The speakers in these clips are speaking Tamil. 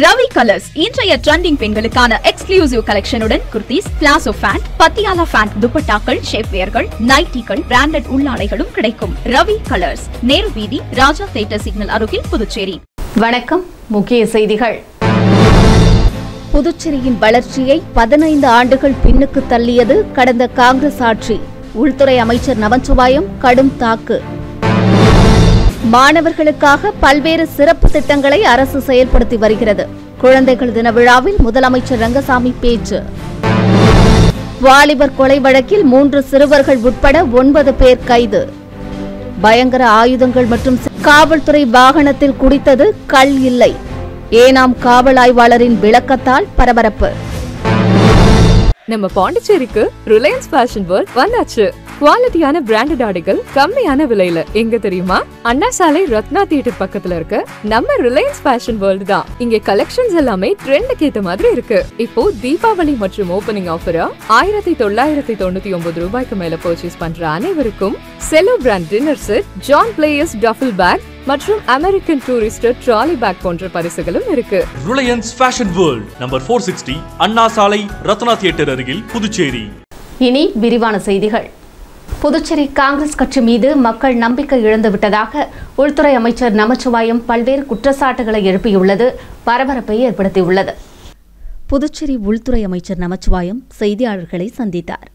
ரவி கலர்ஸ் இன்றைய ட்ரெண்டிங் பெண்களுக்கான எக்ஸ்க்ளூசிவ் கலெக்ஷனுடன் kurtis, palazzo pant, Patiala pant, துப்பட்டாக்கள், ஷேப்வேர்கள், நைட்டிகள், பிராண்டட் உள்ளாடைகளும் கிடைக்கும். ரவி கலர்ஸ், நேரு வீதி, ராஜா தியேட்டர் சிக்னல் அருகில், புதுச்சேரி. வணக்கம். முக்கிய செய்திகள். புதுச்சேரியின் வளர்ச்சியை 15 ஆண்டுகள் பின்னுக்கு தள்ளியது கடந்த காங்கிரஸ் ஆட்சி. உள்துறை அமைச்சர் நமச்சிவாயம் கடும் தாக்கு. மாணவர்களுக்காக பல்வேறு சிறப்பு திட்டங்களை அரசு செயல்படுத்தி வருகிறது. குழந்தைகள் தின விழாவில் முதலமைச்சர் ரங்கசாமி பேச்சு. வாலிபர் கொலை வழக்கில் 3 சிறுவர்கள் உட்பட 9 பேர் கைது. பயங்கர ஆயுதங்கள் மற்றும் காவல்துறை வாகனத்தில் குடித்தது கள் இல்லை. ஏனாம் காவல் ஆய்வாளரின் விளக்கத்தால் பரபரப்பு. நம்ம பாண்டிச்சேரிக்கு ரிலையன்ஸ் ஃபேஷன் வேர்ல்ட் வந்தாச்சு. குவாலிட்டியான பிராண்டட் ஆடைகள் கம்மியான விலையில. எங்க தெரியுமா? அண்ணா சாலை ரத்னா தியேட்டர் பக்கத்துல இருக்க நம்ம ரிலையன்ஸ் ஃபேஷன் வேர்ல்ட் தான். இங்க கலெக்ஷன்ஸ் எல்லாமே ட்ரெண்டுக்கு ஏத்த மாதிரி இருக்கு. இப்போ தீபாவளி மற்றும் ஓபனிங் ஆஃபரா 1999 ரூபாய்க்கு மேல பர்ச்சேஸ் பண்ற அனைவருக்கும் Cello brand dinner set, John Players duffel bag மற்றும் அமெரிக்கன் டூரிஸ்டர் ட்ராலி பேக் போன்ற பரிசுகளும் இருக்கு. Reliance Fashion World, number 460, Anna Salai Ratna theatre அருகில், புதுச்சேரி. இனி விரிவான செய்திகள். புதுச்சேரி காங்கிரஸ் கட்சி மீது மக்கள் நம்பிக்கை இழந்துவிட்டதாக உள்துறை அமைச்சர் நமச்சிவாயம் பல்வேறு குற்றச்சாட்டுகளை எழுப்பியுள்ளது பரபரப்பை ஏற்படுத்தியுள்ளது. புதுச்சேரி உள்துறை அமைச்சர் நமச்சிவாயம் செய்தியாளர்களை சந்தித்தார்.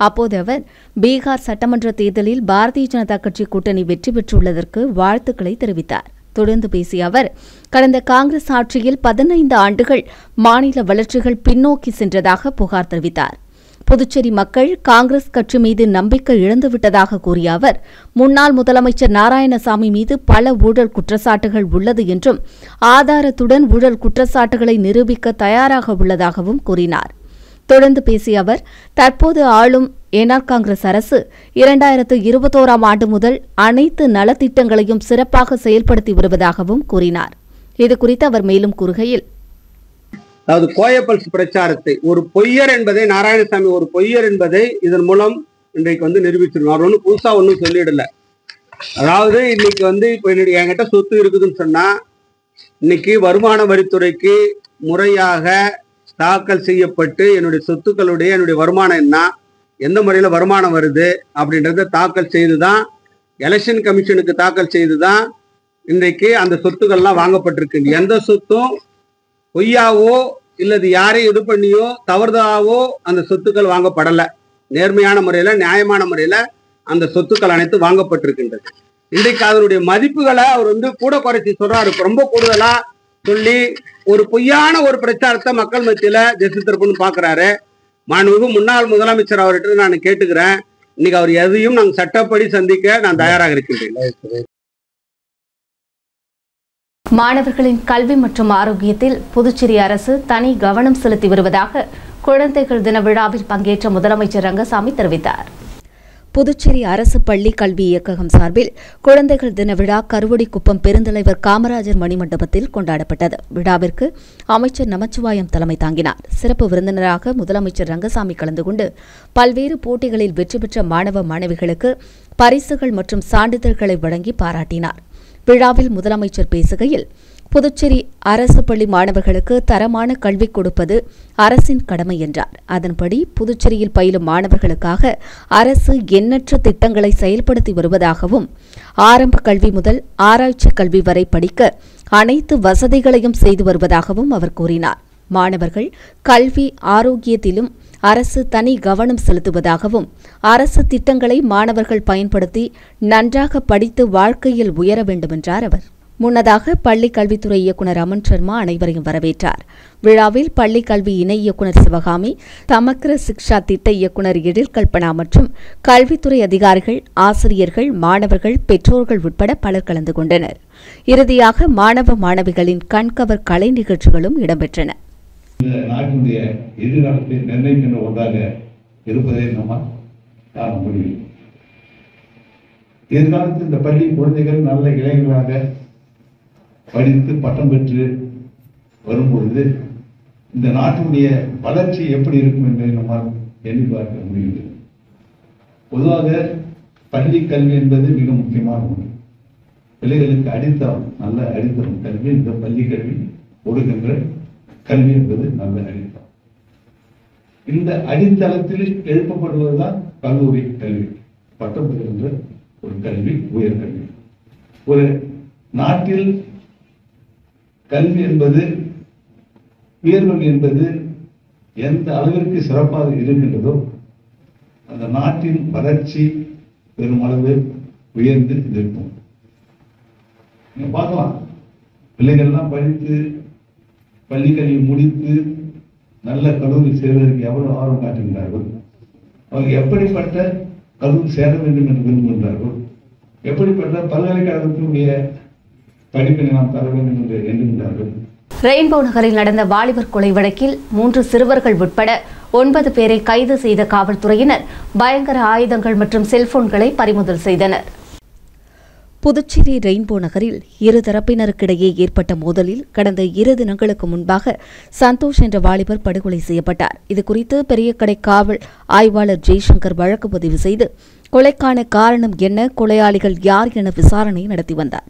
அப்போது அவர் பீகார் சட்டமன்ற தேர்தலில் பாரதிய ஜனதா கட்சி கூட்டணி வெற்றி பெற்றுள்ளதற்கு வாழ்த்துக்களை தெரிவித்தார். தொடர்ந்து பேசிய அவர், கடந்த காங்கிரஸ் ஆட்சியில் 15 ஆண்டுகள் மாநில வளர்ச்சிகள் பின்னோக்கி சென்றதாக புகார் தெரிவித்தார். புதுச்சேரி மக்கள் காங்கிரஸ் கட்சி மீது நம்பிக்கை இழந்துவிட்டதாக கூறிய அவர், முன்னாள் முதலமைச்சர் நாராயணசாமி மீது பல ஊழல் குற்றச்சாட்டுகள் உள்ளது என்றும் ஆதாரத்துடன் ஊழல் குற்றச்சாட்டுகளை நிரூபிக்க தயாராக உள்ளதாகவும் கூறினார். தொடர்ந்து பேசிய அவர், தற்போது ஆளும் என்ஆர் காங்கிரஸ் அரசு 2021ஆம் ஆண்டு முதல் அனைத்து நலத்திட்டங்களையும் சிறப்பாக செயல்படுத்தி வருவதாகவும் கூறினார். இதுகுறித்து அவர் மேலும் கூறுகையில், அதாவது கோயப்பல்ஸ் பிரச்சாரத்தை ஒரு பொய்யர் என்பதை, நாராயணசாமி ஒரு பொய்யர் என்பதை இதன் மூலம் இன்றைக்கு நிரூபிச்சிருக்கோம். அவர் ஒன்றும் புதுசா ஒன்றும் சொல்லிடல. அதாவது இன்னைக்கு இப்போ என்கிட்ட சொத்து இருக்குதுன்னு சொன்னா, இன்னைக்கு வருமான வரித்துறைக்கு முறையாக தாக்கல் செய்யப்பட்டு என்னுடைய சொத்துக்களுடைய என்னுடைய வருமானம் என்ன, எந்த முறையில் வருமானம் வருது அப்படின்றத தாக்கல் செய்துதான், எலெக்ஷன் கமிஷனுக்கு தாக்கல் செய்துதான் இன்றைக்கு அந்த சொத்துக்கள்லாம் வாங்கப்பட்டிருக்கு. எந்த சொத்தும் பொய்யாவோ இல்லது யாரையும் இது பண்ணியோ தவறுதாவோ அந்த சொத்துக்கள் வாங்கப்படலை. நேர்மையான முறையில, நியாயமான முறையில அந்த சொத்துக்கள் அனைத்து வாங்கப்பட்டிருக்கின்றது. இன்றைக்கு அதனுடைய மதிப்புகளை அவர் கூட குறைச்சி சொல்றாரு. ரொம்ப கூடுதலா சொல்லி ஒரு பொய்யான ஒரு பிரச்சாரத்தை மக்கள் மத்தியில ஜெசித்திருப்புன்னு பாக்குறாரு. மாண்புமிகு முன்னாள் முதலமைச்சர் அவர்கிட்ட நான் கேட்டுக்கிறேன், இன்னைக்கு அவர் எதையும் நாங்கள் சட்டப்படி சந்திக்க நான் தயாராக இருக்கின்றேன். மாணவர்களின் கல்வி மற்றும் ஆரோக்கியத்தில் புதுச்சேரி அரசு தனி கவனம் செலுத்தி வருவதாக குழந்தைகள் தின விழாவில் பங்கேற்ற முதலமைச்சர் ரங்கசாமி தெரிவித்தார். புதுச்சேரி அரசு பள்ளி கல்வி இயக்ககம் சார்பில் குழந்தைகள் தின விழா கருவடிக்குப்பம் பெருந்தலைவர் காமராஜர் மணிமண்டபத்தில் கொண்டாடப்பட்டது. விழாவிற்கு அமைச்சர் நமச்சிவாயம் தலைமை தாங்கினார். சிறப்பு விருந்தினராக முதலமைச்சர் ரங்கசாமி கலந்து கொண்டு பல்வேறு போட்டிகளில் வெற்றி பெற்ற மாணவ மாணவிகளுக்கு பரிசுகள் மற்றும் சான்றிதழ்களை வழங்கி பாராட்டினார். விழாவில் முதலமைச்சர் பேசுகையில், புதுச்சேரி அரசு பள்ளி மாணவர்களுக்கு தரமான கல்வி கொடுப்பது அரசின் கடமை என்றார். அதன்படி புதுச்சேரியில் பயிலும் மாணவர்களுக்காக அரசு எண்ணற்ற திட்டங்களை செயல்படுத்தி வருவதாகவும், ஆரம்ப கல்வி முதல் ஆராய்ச்சி கல்வி வரை படிக்க அனைத்து வசதிகளையும் செய்து வருவதாகவும் அவர் கூறினார். மாணவர்கள் கல்வி ஆரோக்கியத்திலும் அரசு தனி கவனம் செலுத்துவதாகவும், அரசு திட்டங்களை மாணவர்கள் பயன்படுத்தி நன்றாக படித்து வாழ்க்கையில் உயர வேண்டும் என்றார் அவர். முன்னதாக பள்ளி கல்வித்துறை இயக்குநர் அமன் சர்மா அனைவரையும் வரவேற்றார். விழாவில் பள்ளி கல்வி இணை இயக்குநர் சிவகாமி, சமக்கிர சிக்ஷா திட்ட இயக்குநர் எழில் கல்பனா மற்றும் கல்வித்துறை அதிகாரிகள், ஆசிரியர்கள், மாணவர்கள், பெற்றோர்கள் உட்பட பலர் கலந்து கொண்டனர். இறுதியாக மாணவ மாணவிகளின் கண்கவர் கலை நிகழ்ச்சிகளும் இடம்பெற்றன. இந்த நாட்டினுடைய எதிர்காலத்தை நிர்ணயிக்கின்ற ஒன்றாக இருப்பதை நம்ம காண முடியும். எதிர்காலத்தில் இந்த பள்ளி குழந்தைகள் நல்ல இளைஞர்களாக படித்து பட்டம் பெற்று வரும்பொழுது இந்த நாட்டினுடைய வளர்ச்சி எப்படி இருக்கும் என்பதை நம்மால் எண்ணி பார்க்க முடியுது. பொதுவாக பள்ளி கல்வி என்பது மிக முக்கியமான ஒன்று. பிள்ளைகளுக்கு அடித்தளம், நல்ல அடித்தளம் கல்வி இந்த பள்ளி கல்வி. கொடுக்கின்ற கல்வி என்பது நல்ல அடித்தளம். இந்த அடித்தளத்தில் எழுப்பப்படுவதுதான் கல்லூரி கல்வி, பட்டம் பெறுகின்ற ஒரு கல்வி, உயர்கல்வி. ஒரு நாட்டில் கல்வி என்பது, உயர்கல்வி என்பது எந்த அளவிற்கு சிறப்பாக இருக்கின்றதோ அந்த நாட்டின் வளர்ச்சி பெருமளவு உயர்ந்து இருக்கும். நீங்க பார்க்கலாம், பிள்ளைகள்லாம் படித்து பள்ளிக்கல்வி முடித்து நல்ல கல்லூரி சேர்வதற்கு எவ்வளவு ஆர்வம் காட்டுகின்றார்கள், அவங்க எப்படிப்பட்ட கல்லூரி சேர வேண்டும் என்று விரும்புகின்றார்கள், எப்படிப்பட்ட பல்கலைக்கழகத்தினுடைய படிப்பினை நாம் தர வேண்டும் என்று எண்ணுகின்றார்கள். ரெயின்போ நகரில் நடந்த வாலிபர் கொலை வழக்கில் 3 சிறுவர்கள் உட்பட 9 பேரை கைது செய்த காவல்துறையினர் பயங்கர ஆயுதங்கள் மற்றும் செல்போன்களை பறிமுதல் செய்தனர். புதுச்சேரி ரெயின்போ நகரில் இரு தரப்பினருக்கிடையே ஏற்பட்ட மோதலில் கடந்த 2 தினங்களுக்கு முன்பாக சந்தோஷ் என்ற வாலிபர் படுகொலை செய்யப்பட்டார். இதுகுறித்து பெரியகடை காவல் ஆய்வாளர் ஜெய்சங்கர் வழக்கு பதிவு செய்து கொலைக்கான காரணம் என்ன, கொலையாளிகள் யார் என விசாரணை நடத்தி வந்தார்.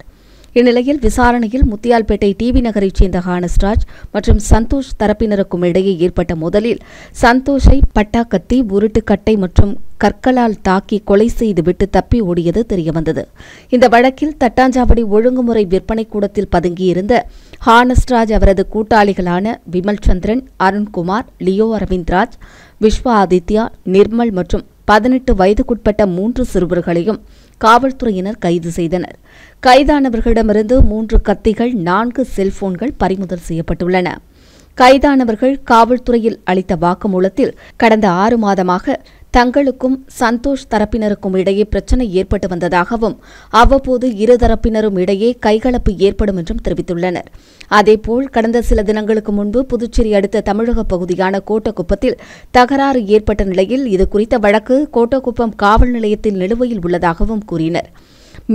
இந்நிலையில் விசாரணையில் முத்தியால்பேட்டை டிவி நகரைச் சேர்ந்த ஹானஸ்ராஜ் மற்றும் சந்தோஷ் தரப்பினருக்கும் இடையே ஏற்பட்ட மோதலில் சந்தோஷை பட்டாக்கத்தி, உருட்டுக்கட்டை மற்றும் கற்களால் தாக்கி கொலை செய்துவிட்டு தப்பி ஓடியது தெரியவந்தது. இந்த வழக்கில் தட்டாஞ்சாவடி ஒழுங்குமுறை விற்பனை கூடத்தில் பதுங்கியிருந்த ஹானஸ்ராஜ் அவரது கூட்டாளிகளான விமல் சந்திரன், அருண்குமார், லியோ அரவிந்த்ராஜ், விஸ்வ ஆதித்யா, நிர்மல் மற்றும் 18 வயதுக்குட்பட்ட 3 சிறுவர்களையும் காவல்துறையினர் கைது செய்தனர். கைதானவர்களிடமிருந்து 3 கத்திகள், 4 செல்போன்கள் பறிமுதல் செய்யப்பட்டுள்ளன. கைதானவர்கள் காவல்துறையில் அளித்த வாக்குமூலத்தில் கடந்த 6 மாதமாக தங்களுக்கும் சந்தோஷ் தரப்பினருக்கும் இடையே பிரச்சினை ஏற்பட்டு வந்ததாகவும் அவ்வப்போது இருதரப்பினரும் இடையே கைகலப்பு ஏற்படும் என்றும் தெரிவித்துள்ளனர். அதேபோல் கடந்த சில தினங்களுக்கு முன்பு புதுச்சேரி அடுத்த தமிழக பகுதியான கோட்டக்குப்பத்தில் தகராறு ஏற்பட்ட நிலையில் இதுகுறித்த வழக்கு கோட்டக்குப்பம் காவல் நிலையத்தில் நிலுவையில் உள்ளதாகவும் கூறினர்.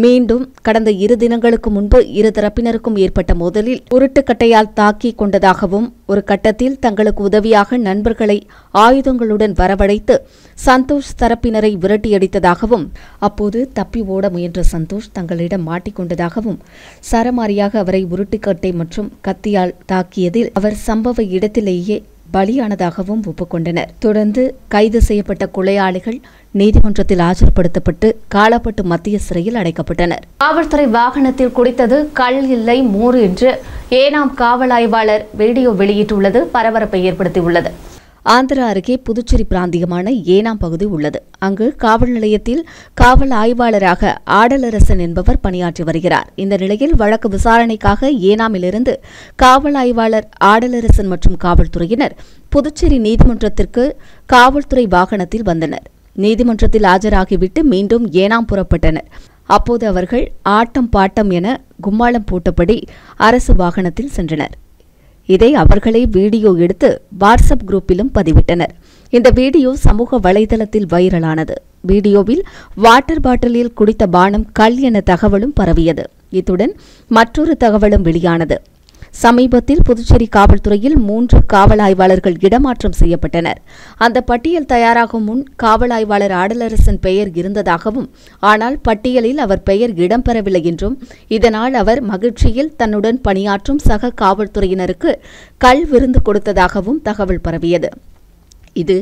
மீண்டும் கடந்த 2 தினங்களுக்கு முன்பு இருதரப்பினருக்கும் ஏற்பட்ட மோதலில் உருட்டுக்கட்டையால் தாக்கிக் கொண்டதாகவும், ஒரு கட்டத்தில் தங்களுக்கு உதவியாக நண்பர்களை ஆயுதங்களுடன் வரவழைத்து சந்தோஷ் தரப்பினரை விரட்டியடித்ததாகவும், அப்போது தப்பி ஓட முயன்ற சந்தோஷ் தங்களிடம் மாட்டிக்கொண்டதாகவும், சரமாரியாக அவரை உருட்டுக்கட்டை மற்றும் கத்தியால் தாக்கியதில் அவர் சம்பவ இடத்திலேயே பலியானதாகவும் ஒப்புக்கொண்டனர். தொடர்ந்து கைது செய்யப்பட்ட கொலையாளிகள் நீதிமன்றத்தில் ஆஜர்படுத்தப்பட்டு காலாப்பட்டு மத்திய சிறையில் அடைக்கப்பட்டனர். காவல்துறை வாகனத்தில் குடித்தது கள் இல்லை மோர் என்று ஏனாம் காவல் ஆய்வாளர் வீடியோ வெளியிட்டுள்ளது பரபரப்பை ஏற்படுத்தியுள்ளது. ஆந்திரா அருகே புதுச்சேரி பிராந்தியமான ஏனாம் பகுதி உள்ளது. அங்கு காவல் நிலையத்தில் காவல் ஆய்வாளராக ஆடலரசன் என்பவர் பணியாற்றி வருகிறார். இந்த நிலையில் வழக்கு விசாரணைக்காக ஏனாமிலிருந்து காவல் ஆய்வாளர் ஆடலரசன் மற்றும் காவல்துறையினர் புதுச்சேரி நீதிமன்றத்திற்கு காவல்துறை வாகனத்தில் வந்தனர். நீதிமன்றத்தில் ஆஜராகிவிட்டு மீண்டும் ஏனாம் புறப்பட்டனர். அப்போது அவர்கள் ஆட்டம் பாட்டம் என கும்மாளம் போட்டபடி அரசு வாகனத்தில் சென்றனர். இதை அவர்களே வீடியோ எடுத்து வாட்ஸ்அப் குரூப்பிலும் பதிவிட்டனர். இந்த வீடியோ சமூக வலைதளத்தில் வைரலானது. வீடியோவில் வாட்டர் பாட்டிலில் குடித்த பானம் கள் என தகவலும் பரவியது. இத்துடன் மற்றொரு தகவலும் வெளியானது. சமீபத்தில் புதுச்சேரி காவல்துறையில் 3 காவல் ஆய்வாளர்கள் இடமாற்றம் செய்யப்பட்டனர். அந்த பட்டியல் தயாராகும் முன் காவல் ஆய்வாளர் ஆடலரசன் பெயர் இருந்ததாகவும், ஆனால் பட்டியலில் அவர் பெயர் இடம்பெறவில்லை என்றும், இதனால் அவர் மகிழ்ச்சியில் தன்னுடன் பணியாற்றும் சக காவல்துறையினருக்கு கள் விருந்து கொடுத்ததாகவும் தகவல் பரவியது. இது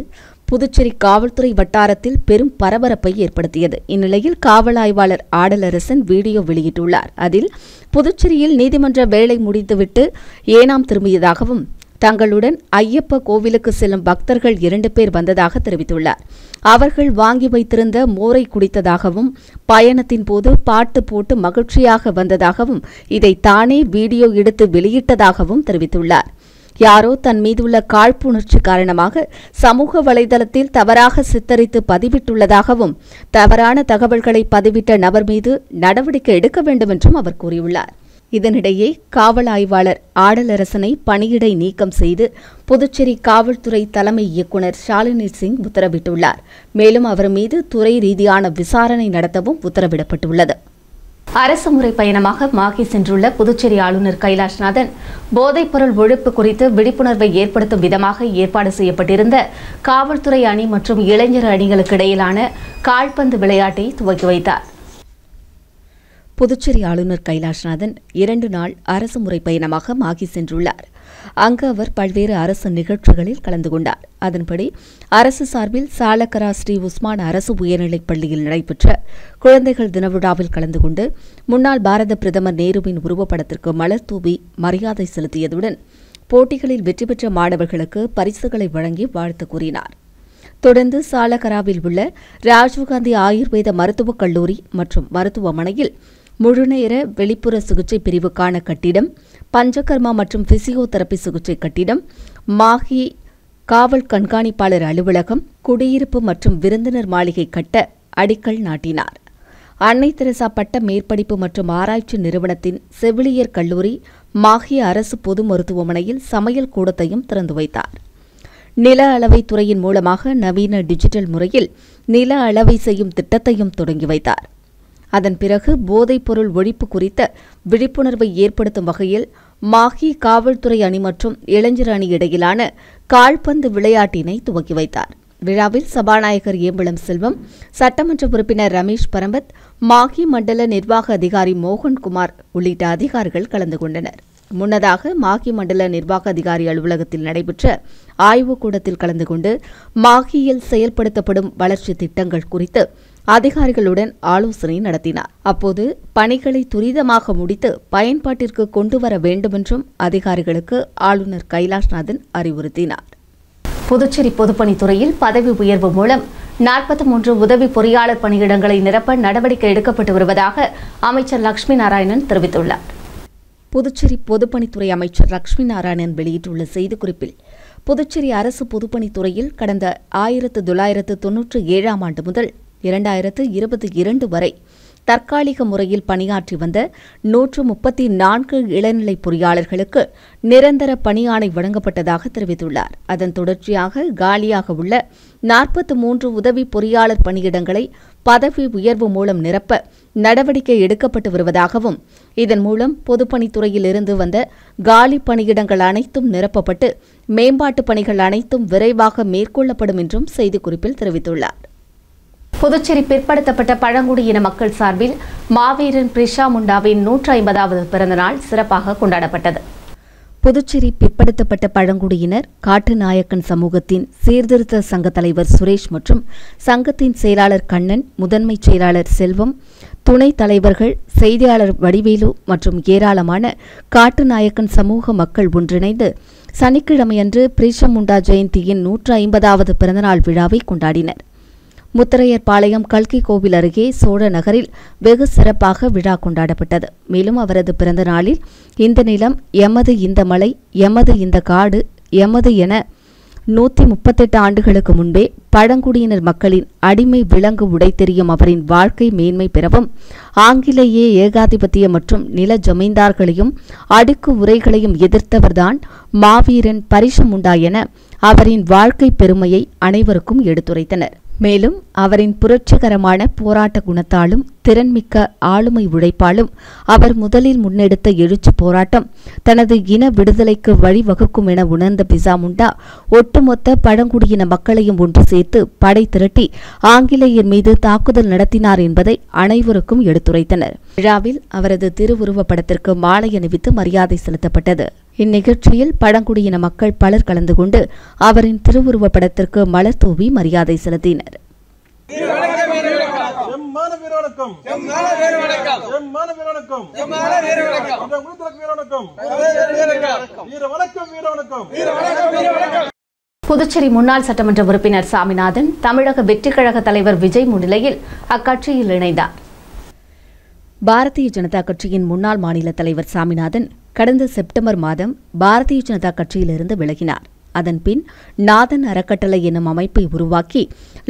புதுச்சேரி காவல்துறை வட்டாரத்தில் பெரும் பரபரப்பை ஏற்படுத்தியது. இந்நிலையில் காவல் ஆய்வாளர் ஆடலரசன் வீடியோ வெளியிட்டுள்ளார். அதில் புதுச்சேரியில் நீதிமன்ற வேலை முடித்துவிட்டு ஏனாம் திரும்பியதாகவும், தங்களுடன் ஐயப்ப கோவிலுக்கு செல்லும் பக்தர்கள் 2 பேர் வந்ததாக தெரிவித்துள்ளார். அவர்கள் வாங்கி வைத்திருந்த மோரை குடித்ததாகவும், பயணத்தின் போது பாட்டு போட்டு மகிழ்ச்சியாக வந்ததாகவும், இதை தானே வீடியோ எடுத்து வெளியிட்டதாகவும் தெரிவித்துள்ளார். யாரோ தன் மீதுள்ள காழ்ப்புணர்ச்சி காரணமாக சமூக வலைதளத்தில் தவறாக சித்தரித்து பதிவிட்டுள்ளதாகவும், தவறான தகவல்களை பதிவிட்ட நபர் மீது நடவடிக்கை எடுக்க வேண்டும் என்றும் அவர் கூறியுள்ளார். இதனிடையே காவல் ஆய்வாளர் ஆடலரசனை பணியிடை நீக்கம் செய்து புதுச்சேரி காவல்துறை தலைமை இயக்குநர் ஷாலினி சிங் உத்தரவிட்டுள்ளார். மேலும் அவர் மீது துறை ரீதியான விசாரணை நடத்தவும் உத்தரவிடப்பட்டுள்ளது. அரசுமுறை பயணமாக மாகி சென்றுள்ள புதுச்சேரி ஆளுநர் கைலாஷ்நாதன் போதைப்பொருள் ஒழிப்பு குறித்து விழிப்புணர்வை ஏற்படுத்தும் விதமாக ஏற்பாடு செய்யப்பட்டிருந்த காவல்துறை அணி மற்றும் இளைஞர் அணிகளுக்கு இடையிலான கால்பந்து விளையாட்டை துவக்கி வைத்தார். புதுச்சேரி ஆளுநர் கைலாஷ்நாதன் 2 நாள் அரசு முறை பயணமாக மாகி சென்றுள்ளார். அங்கு அவர் பல்வேறு அரசு நிகழ்ச்சிகளில் கலந்து கொண்டார். அதன்படி அரசு சார்பில் சாலக்கரா ஸ்ரீ உஸ்மான் அரசு உயர்நிலைப் பள்ளியில் நடைபெற்ற குழந்தைகள் தின விழாவில் கலந்து கொண்டு முன்னாள் பாரத பிரதமர் நேருவின் உருவப்படத்திற்கு மலர் தூவி மரியாதை செலுத்தியதுடன் போட்டிகளில் வெற்றி பெற்ற மாணவர்களுக்கு பரிசுகளை வழங்கி வாழ்த்து கூறினார். தொடர்ந்து சாலக்கராவில் உள்ள ராஜீவ்காந்தி ஆயுர்வேத மருத்துவக் கல்லூரி மற்றும் மருத்துவமனையில் முழுநேர வெளிப்புற சிகிச்சை பிரிவுக்கான கட்டிடம், பஞ்சகர்மா மற்றும் பிசியோதெரபி சிகிச்சை கட்டிடம், மாஹி காவல் கண்காணிப்பாளர் அலுவலகம், குடியிருப்பு மற்றும் விருந்தினர் மாளிகை கட்ட அடிக்கல் நாட்டினார். அன்னை தெரசா பட்ட மேற்படிப்பு மற்றும் ஆராய்ச்சி நிறுவனத்தின் செவிலியர் கல்லூரி, மாஹி அரசு பொது மருத்துவமனையில் சமையல் கூடத்தையும் திறந்து வைத்தார். நில அளவை துறையின் மூலமாக நவீன டிஜிட்டல் முறையில் நில அளவை செய்யும் திட்டத்தையும் தொடங்கி வைத்தார். அதன் பிறகு போதைப்பொருள் ஒழிப்பு குறித்த விழிப்புணர்வை ஏற்படுத்தும் வகையில் மாஹி காவல்துறை அணி மற்றும் இளைஞர் அணி இடையிலான கால்பந்து விளையாட்டினை துவக்கி வைத்தார். விழாவில் சபாநாயகர் ஏம்பலம் செல்வம், சட்டமன்ற உறுப்பினர் ரமேஷ் பரம்பத், மாஹி மண்டல நிர்வாக அதிகாரி மோகன்குமார் உள்ளிட்ட அதிகாரிகள் கலந்து கொண்டனர். முன்னதாக மாஹி மண்டல நிர்வாக அதிகாரி அலுவலகத்தில் நடைபெற்ற ஆய்வுக் கூட்டத்தில் கலந்து கொண்டு மாஹியில் செயல்படுத்தப்படும் வளர்ச்சி திட்டங்கள் குறித்து அதிகாரிகளுடன் ஆலோசனை நடத்தினார். அப்போது பணிகளை துரிதமாக முடித்து பயன்பாட்டிற்கு கொண்டுவர வேண்டுமென்றும் அதிகாரிகளுக்கு ஆளுநர் கைலாஷ்நாதன் அறிவுறுத்தினார். புதுச்சேரி பொதுப்பணித்துறையில் பதவி உயர்வு மூலம் 43 உதவி பொறியாளர் பணியிடங்களை நிரப்ப நடவடிக்கை எடுக்கப்பட்டு வருவதாக அமைச்சர் லட்சுமி நாராயணன் தெரிவித்துள்ளார். புதுச்சேரி பொதுப்பணித்துறை அமைச்சர் லட்சுமி நாராயணன் வெளியிட்டுள்ள செய்திக்குறிப்பில், புதுச்சேரி அரசு பொதுப்பணித்துறையில் கடந்த 1997 ஆண்டு முதல் 2022 வரை தற்காலிக முறையில் பணியாற்றி வந்த 134 இளநிலை பொறியாளர்களுக்கு நிரந்தர பணியாணை வழங்கப்பட்டதாக தெரிவித்துள்ளார். அதன் தொடர்ச்சியாக காலியாக உள்ள 43 உதவி பொறியாளர் பணியிடங்களை பதவி உயர்வு மூலம் நிரப்ப நடவடிக்கை எடுக்கப்பட்டு வருவதாகவும், இதன் மூலம் பொதுப்பணித்துறையில் இருந்து வந்த காலி பணியிடங்கள் அனைத்தும் நிரப்பப்பட்டு மேம்பாட்டு பணிகள் அனைத்தும் விரைவாக மேற்கொள்ளப்படும் என்றும் செய்திக்குறிப்பில் தெரிவித்துள்ளார். புதுச்சேரி பிற்படுத்தப்பட்ட பழங்குடியின மக்கள் சார்பில் மாவீரன் பிரிஷா முண்டாவின் 150வது பிறந்தநாள் சிறப்பாக கொண்டாடப்பட்டது. புதுச்சேரி பிற்படுத்தப்பட்ட பழங்குடியினர் காட்டுநாயக்கன் சமூகத்தின் சீர்திருத்த சங்க தலைவர் சுரேஷ் மற்றும் சங்கத்தின் செயலாளர் கண்ணன், முதன்மைச் செயலாளர் செல்வம், துணைத் தலைவர்கள், செய்தியாளர் வடிவேலு மற்றும் ஏராளமான காட்டுநாயக்கன் சமூக மக்கள் ஒன்றிணைந்து சனிக்கிழமையன்று பிரிஷா முண்டா ஜெயந்தியின் 150வது பிறந்தநாள் விழாவை கொண்டாடினர். முத்தரையர்பாளையம் கல்கி கோவில் அருகே சோழ நகரில் வெகு சிறப்பாக விழா கொண்டாடப்பட்டது. மேலும் அவரது பிறந்த நாளில் இந்த நிலம் எமது, இந்த மலை எமது, இந்த காடு எமது என 138 ஆண்டுகளுக்கு முன்பே பழங்குடியினர் மக்களின் அடிமை விலங்கு உடை தெரியும் அவரின் வாழ்க்கை மேன்மை பெறவும், ஆங்கிலேய ஏகாதிபத்திய மற்றும் நில ஜமீன்தார்களையும் அடுக்கு உரைகளையும் எதிர்த்தவர்தான் மாவீரன் பரிஷா முண்டா என அவரின் வாழ்க்கை பெருமையை அனைவருக்கும் எடுத்துரைத்தனர். மேலும் அவரின் புரட்சிகரமான போராட்ட குணத்தாலும் திறன்மிக்க ஆளுமை உழைப்பாலும் அவர் முதலில் முன்னெடுத்த எழுச்சி போராட்டம் தனது இன விடுதலைக்கு வழிவகுக்கும் என உணர்ந்த பிரிஷா முண்டா ஒட்டுமொத்த பழங்குடியின மக்களையும் ஒன்று சேர்த்து படை திரட்டி ஆங்கிலேயர் மீது தாக்குதல் நடத்தினார் என்பதை அனைவருக்கும் எடுத்துரைத்தனர். விழாவில் அவரது திருவுருவப் படத்திற்கு மாலை அணிவித்து மரியாதை செலுத்தப்பட்டது. இந்நிகழ்ச்சியில் பழங்குடியின மக்கள் பலர் கலந்து கொண்டு அவரின் திருவுருவப் படத்திற்கு மலர் தூவி மரியாதை செலுத்தினர். புதுச்சேரி முன்னாள் சட்டமன்ற உறுப்பினர் சாமிநாதன் தமிழக வெற்றிக் கழக தலைவர் விஜய் முன்னிலையில் அக்கட்சியில் இணைந்தார். பாரதிய ஜனதா கட்சியின் முன்னாள் மாநில தலைவர் சாமிநாதன் கடந்த செப்டம்பர் மாதம் பாரதிய ஜனதா கட்சியிலிருந்து விலகினார். அதன்பின் நாதன் அறக்கட்டளை எனும் அமைப்பை உருவாக்கி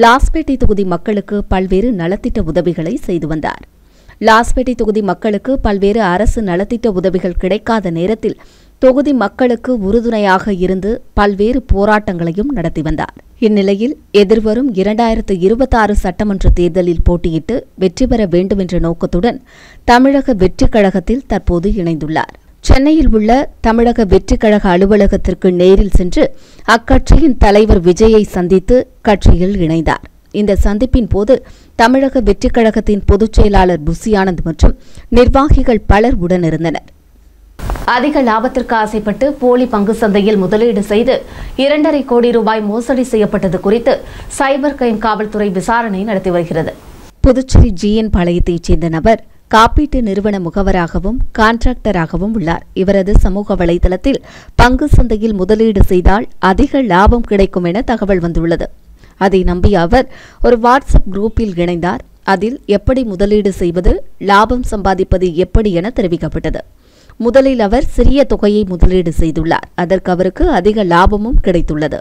லாஸ்பேட்டை தொகுதி மக்களுக்கு பல்வேறு நலத்திட்ட உதவிகளை செய்து வந்தார். லாஸ்பேட்டை தொகுதி மக்களுக்கு பல்வேறு அரசு நலத்திட்ட உதவிகள் கிடைக்காத நேரத்தில் தொகுதி மக்களுக்கு உறுதுணையாக இருந்து பல்வேறு போராட்டங்களையும் நடத்தி வந்தார். இந்நிலையில் எதிர்வரும் 2026 சட்டமன்ற தேர்தலில் போட்டியிட்டு வெற்றி பெற வேண்டும் என்ற நோக்கத்துடன் தமிழக வெற்றிக் கழகத்தில் தற்போது இணைந்துள்ளார். சென்னையில் உள்ள தமிழக வெற்றிக் கழக அலுவலகத்திற்கு நேரில் சென்று அக்கட்சியின் தலைவர் விஜயை சந்தித்து கட்சியில் இணைந்தார். இந்த சந்திப்பின் போது தமிழக வெற்றிக் கழகத்தின் பொதுச் செயலாளர் புசி ஆனந்த் மற்றும் நிர்வாகிகள் பலர் உடனிருந்தனர். அதிக லாபத்திற்கு ஆசைப்பட்டு போலி பங்கு சந்தையில் முதலீடு செய்து 2.5 கோடி ரூபாய் மோசடி செய்யப்பட்டது குறித்து சைபர் கிரைம் காவல்துறை விசாரணை நடத்தி வருகிறது. புதுச்சேரி ஜிஎன் பாளையத்தைச் சேர்ந்த நபர் காப்பீட்டு நிறுவன முகவராகவும் கான்ட்ராக்டராகவும் உள்ளார். இவரது சமூக வலைதளத்தில் பங்கு சந்தையில் முதலீடு செய்தால் அதிக லாபம் கிடைக்கும் என தகவல் வந்துள்ளது. அதை நம்பிய அவர் ஒரு வாட்ஸ்அப் குரூப்பில் இணைந்தார். அதில் எப்படி முதலீடு செய்வது, லாபம் சம்பாதிப்பது எப்படி என தெரிவிக்கப்பட்டது. முதலில் அவர் சிறிய தொகையை முதலீடு செய்துள்ளார். அதற்கு அவருக்கு அதிக லாபமும் கிடைத்துள்ளது.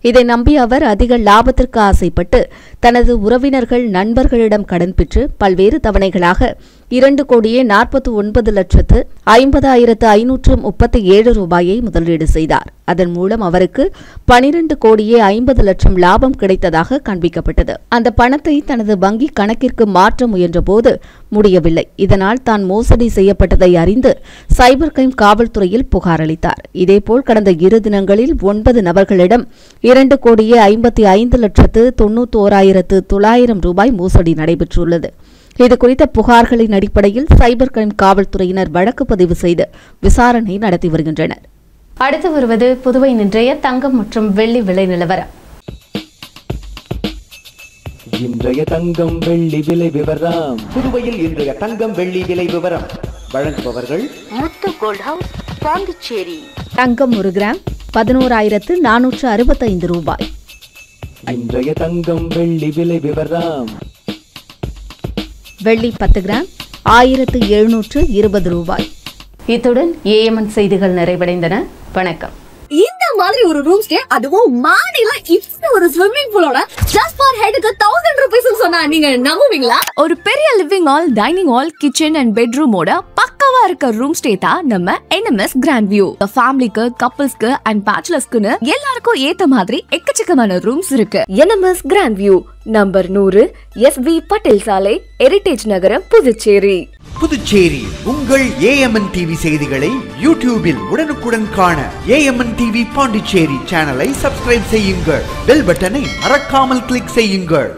இதை நம்பி அவர் அதிக லாபத்திற்கு ஆசைப்பட்டு தனது உறவினர்கள், நண்பர்களிடம் கடன் பெற்று பல்வேறு தவணைகளாக 2,49,50,537 ரூபாயை முதலீடு செய்தார். அதன் மூலம் அவருக்கு 12,50,00,000 லாபம் கிடைத்ததாக காண்பிக்கப்பட்டது. அந்த பணத்தை தனது வங்கி கணக்கிற்கு மாற்ற முயன்றபோது முடியவில்லை. இதனால் தான் மோசடி செய்யப்பட்டதை அறிந்து சைபர் கிரைம் காவல்துறையில் புகார் அளித்தார். இதேபோல் கடந்த 2 தினங்களில் 9 நபர்களிடம் 2,55,91,900 ரூபாய் மோசடி நடைபெற்றுள்ளது. இதுகுறித்த புகார்களின் அடிப்படையில் சைபர் கிரைம் காவல்துறையினர் வழக்கு பதிவு செய்து விசாரணை நடத்தி வருகின்றனர். அடுத்து வருவது புதுவை இன்றைய தங்கம் மற்றும் வெள்ளி விலை நிலவரம். இன்றைய தங்கம் வெள்ளி விலை விவரம். புதுவையில் இன்றைய தங்கம் வெள்ளி விலை விவரம் வழங்குபவர்கள் முத்து கோல்ட் ஹவுஸ், பாண்டிச்சேரி. தங்கம் 1 கிராம் 11,465 ரூபாய். இன்றைய தங்கம் வெள்ளி விலை விவரம். வெள்ளி 10 கிராம் 1,720 ரூபாய். இத்துடன் ஏஎம்என் செய்திகள் நிறைவடைந்தன. வணக்கம். இந்த மாதிரி ஒரு ரூம் ஸ்டே, அதுவும் மாடியில இப்படி ஒரு ஸ்விம்மிங் பூலோட ஜஸ்ட் ஃபார் ஹெட்க்கு 1000 ரூபீஸ் சொன்னா நீங்க நம்புவீங்களா? ஒரு பெரிய living hall, dining hall, kitchen and பெட்ரூமோட பக்கவா இருக்க ரூம் ஸ்டே தான் நம்ம NMS கிராண்ட் வியூ. ஃபேமிலிக்கு, கப்பிள்ஸ்க்கு அண்ட் பேச்சுலர்ஸ்க்குன்னு எல்லாருக்கும் ஏத்த மாதிரி எக்கச்சக்கமான ரூம்ஸ் இருக்கு. NMS grand view, number 100, SV Patel சாலை, ஹெரிடேஜ் நகரம், புதுச்சேரி. புதுச்சேரி உங்கள் AMN TV செய்திகளை யூடியூபில் உடனுக்குடன் காண AMN TV பாண்டிச்சேரி சேனலை சப்ஸ்கிரைப் செய்யுங்கள். பெல் பட்டனை மறக்காமல் கிளிக் செய்யுங்கள்.